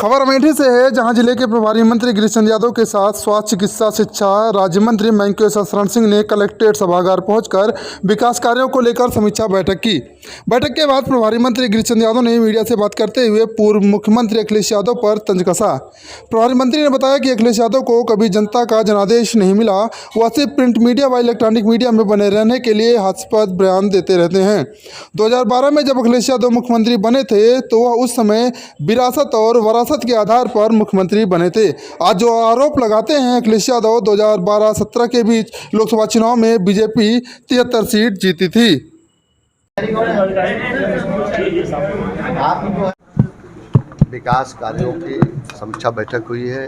खबर अमेठी से है, जहां जिले के प्रभारी मंत्री गिरीश चंद्र यादव के साथ स्वास्थ्य, चिकित्सा, शिक्षा राज्य मंत्री महेंद्र शरण सिंह ने कलेक्ट्रेट सभागार पहुंचकर विकास कार्यों को लेकर समीक्षा बैठक की। बैठक के बाद प्रभारी मंत्री गिरीश चंद्र यादव ने मीडिया से बात करते हुए पूर्व मुख्यमंत्री अखिलेश यादव पर तंज कसा। प्रभारी मंत्री ने बताया कि अखिलेश यादव को कभी जनता का जनादेश नहीं मिला, वह सिर्फ प्रिंट मीडिया व इलेक्ट्रॉनिक मीडिया में बने रहने के लिए हास्यास्पद बयान देते रहते हैं। 2012 में जब अखिलेश यादव मुख्यमंत्री बने थे तो वह उस समय विरासत और वरासत के आधार पर मुख्यमंत्री बने थे। आज जो आरोप लगाते हैं अखिलेश यादव 2012-17 के बीच लोकसभा चुनाव में बीजेपी 73 सीट जीती थी। विकास कार्यों की समीक्षा बैठक हुई है,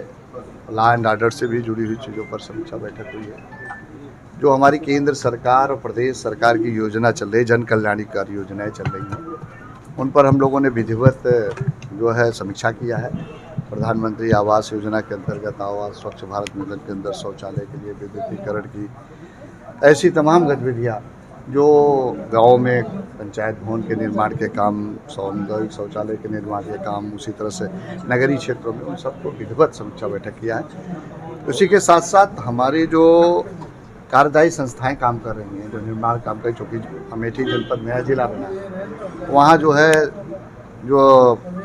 लॉ एंड ऑर्डर से भी जुड़ी हुई चीज़ों पर समीक्षा बैठक हुई है। जो हमारी केंद्र सरकार और प्रदेश सरकार की योजना चल रही है, जन कल्याणकारी योजनाएं चल रही हैं, उन पर हम लोगों ने विधिवत जो है समीक्षा किया है। प्रधानमंत्री आवास योजना के अंतर्गत आवास, स्वच्छ भारत मिशन के अंदर शौचालय के लिए विद्युतीकरण की, ऐसी तमाम गतिविधियाँ जो गाँव में पंचायत भवन के निर्माण के काम, सामुदायिक शौचालय के निर्माण के काम, उसी तरह से नगरीय क्षेत्रों में उन सबको विधिवत समीक्षा बैठक किया है। उसी के साथ साथ हमारी जो कार्यदायी संस्थाएं काम कर रही हैं, जो निर्माण काम कर, चूँकि अमेठी जनपद नया जिला बना है, वहाँ जो है जो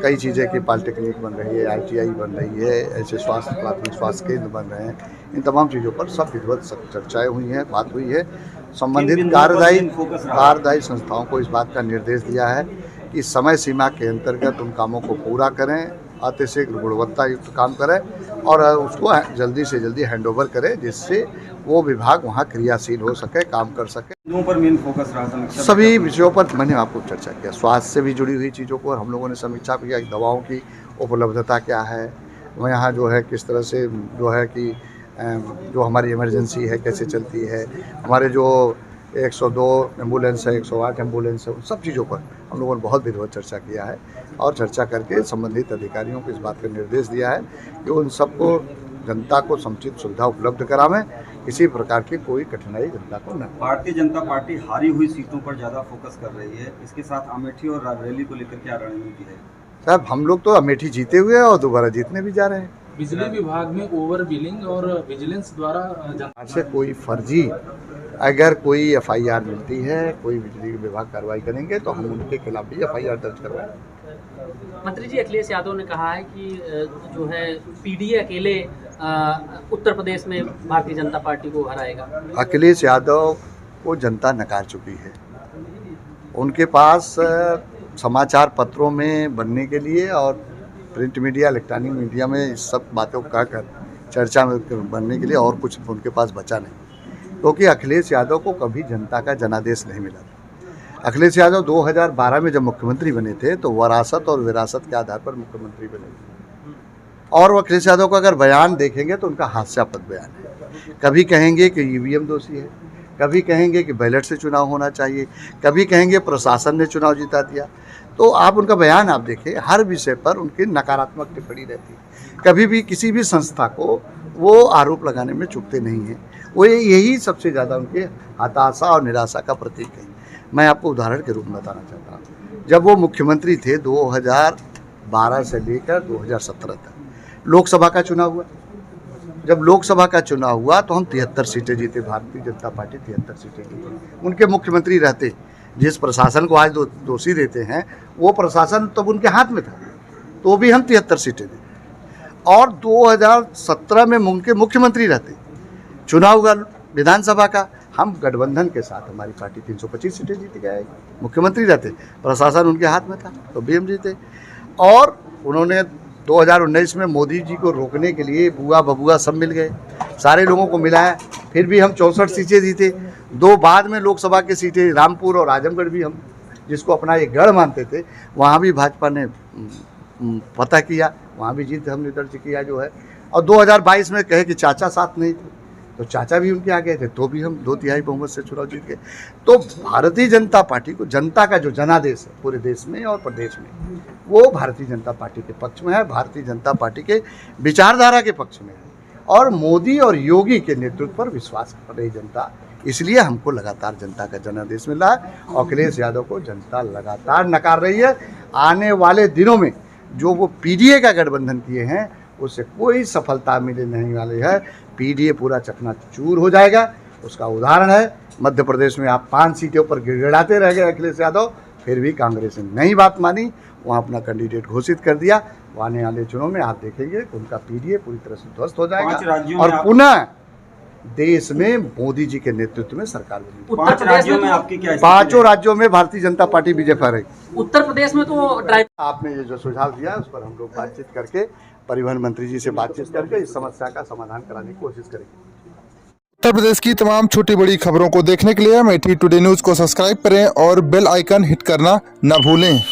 कई चीज़ें की पॉलिटेक्निक बन रही है, ITI बन रही है, ऐसे प्राथमिक स्वास्थ्य केंद्र बन रहे हैं, इन तमाम चीज़ों पर सब विधिवत चर्चाएँ हुई हैं, बात हुई है। संबंधित कार्यदायी संस्थाओं को इस बात का निर्देश दिया है कि समय सीमा के अंतर्गत उन कामों को पूरा करें, अतिशीघ्र गुणवत्ता युक्त काम करें और उसको जल्दी से जल्दी हैंडओवर करें, जिससे वो विभाग वहाँ क्रियाशील हो सके, काम कर सके। पर मेन फोकस रहा सभी विषयों पर मैंने आपको चर्चा किया। स्वास्थ्य से भी जुड़ी हुई चीज़ों को हम लोगों ने समीक्षा किया। दवाओं की उपलब्धता क्या है, वो यहाँ जो है किस तरह से जो है कि जो हमारी इमरजेंसी है कैसे चलती है, हमारे जो 102 एम्बुलेंस है, 108 एम्बुलेंस है, उन सब चीज़ों पर हम लोगों ने बहुत विधिवत चर्चा किया है और चर्चा करके संबंधित अधिकारियों को इस बात का निर्देश दिया है कि उन सबको जनता को समुचित सुविधा उपलब्ध करावें, किसी प्रकार की कोई कठिनाई जनता को न। भारतीय जनता पार्टी हारी हुई सीटों पर ज़्यादा फोकस कर रही है, इसके साथ अमेठी और रायबरेली को लेकर क्या रणनीति है? साहब, हम लोग तो अमेठी जीते हुए हैं और दोबारा जीतने भी जा रहे हैं। बिजली विभाग में ओवर बिलिंग और विजिलेंस द्वारा से कोई फर्जी अगर कोई FIR मिलती है, कोई बिजली विभाग कार्रवाई करेंगे तो हम उनके खिलाफ भी FIR दर्ज करवाएंगे। मंत्री जी, अखिलेश यादव ने कहा है कि जो है PDA अकेले उत्तर प्रदेश में भारतीय जनता पार्टी को हराएगा। अखिलेश यादव को जनता नकार चुकी है। उनके पास समाचार पत्रों में बनने के लिए और प्रिंट मीडिया, इलेक्ट्रॉनिक मीडिया में इस सब बातों को कहकर चर्चा में बनने के लिए और कुछ उनके पास बचा नहीं, क्योंकि अखिलेश यादव को कभी जनता का जनादेश नहीं मिला था। अखिलेश यादव 2012 में जब मुख्यमंत्री बने थे तो वरासत और विरासत के आधार पर मुख्यमंत्री बने थे, और वो अखिलेश यादव का अगर बयान देखेंगे तो उनका हास्यास्पद बयान है। कभी कहेंगे कि EVM दोषी है, कभी कहेंगे कि बैलेट से चुनाव होना चाहिए, कभी कहेंगे प्रशासन ने चुनाव जिता दिया। तो आप उनका बयान आप देखें, हर विषय पर उनकी नकारात्मक टिप्पणी रहती है। कभी भी किसी भी संस्था को वो आरोप लगाने में चूकते नहीं हैं। वो यही सबसे ज़्यादा उनके हताशा और निराशा का प्रतीक है। मैं आपको उदाहरण के रूप में बताना चाहता हूँ, जब वो मुख्यमंत्री थे 2012 से लेकर 2017 तक लोकसभा का चुनाव हुआ। जब लोकसभा का चुनाव हुआ तो हम 73 सीटें जीते, भारतीय जनता पार्टी 73 सीटें जीती। उनके मुख्यमंत्री रहते, जिस प्रशासन को आज दोषी देते हैं, वो प्रशासन तब उनके हाथ में था, तो भी हम 73 सीटें जीते। और 2017 में उनके मुख्यमंत्री रहते, चुनाव हुआ विधानसभा का, हम गठबंधन के साथ हमारी पार्टी 325 सीटें जीत गए। मुख्यमंत्री रहते, प्रशासन उनके हाथ में था, तो भी हम जीते। और उन्होंने 2019 में मोदी जी को रोकने के लिए बुआ बबुआ सब मिल गए, सारे लोगों को मिलाया, फिर भी हम 64 सीटें जीते। 2 बाद में लोकसभा की सीटें रामपुर और आजमगढ़ भी, हम जिसको अपना एक गढ़ मानते थे, वहाँ भी भाजपा ने फतह किया, वहाँ भी जीत हमने दर्ज किया जो है। और 2022 में कहे कि चाचा साथ नहीं थे, तो चाचा भी उनके आ गए थे, तो भी हम 2/3 बहुमत से चुनाव जीत गए। तो भारतीय जनता पार्टी को जनता का जो जनादेश है पूरे देश में और प्रदेश में, वो भारतीय जनता पार्टी के पक्ष में है, भारतीय जनता पार्टी के विचारधारा के पक्ष में है, और मोदी और योगी के नेतृत्व पर विश्वास कर रही जनता। इसलिए हमको लगातार जनता का जनादेश मिल रहा है। अखिलेश यादव को जनता लगातार नकार रही है। आने वाले दिनों में जो वो पीडीए का गठबंधन किए हैं उससे कोई सफलता मिले नहीं वाली है। पीडीए पूरा चकनाचूर हो जाएगा। उसका उदाहरण है मध्य प्रदेश में आप 5 सीटों पर गिड़गिड़ाते रह गए अखिलेश यादव, फिर भी कांग्रेस ने नहीं बात मानी, वहाँ अपना कैंडिडेट घोषित कर दिया। वो आने वाले चुनाव में आप देखेंगे कि उनका पीडीए पूरी तरह से ध्वस्त हो 5 जाएगा राज्यों और में पुनः देश में मोदी जी के नेतृत्व में सरकार बनेगी। उत्तर 5 प्रदेश राज्यों में में तो आपकी क्या स्थिति 5 है? राज्यों में भारतीय जनता पार्टी विजय फहरेगी। उत्तर प्रदेश में तो ड्राइवर आपने ये जो सुझाव दिया है उस पर हम लोग बातचीत करके परिवहन मंत्री जी से बातचीत करके इस समस्या का समाधान कराने की कोशिश करेंगे। उत्तर प्रदेश की तमाम छोटी बड़ी खबरों को देखने के लिए अमेठी टुडे न्यूज़ को सब्सक्राइब करें और बेल आइकन हिट करना न भूलें।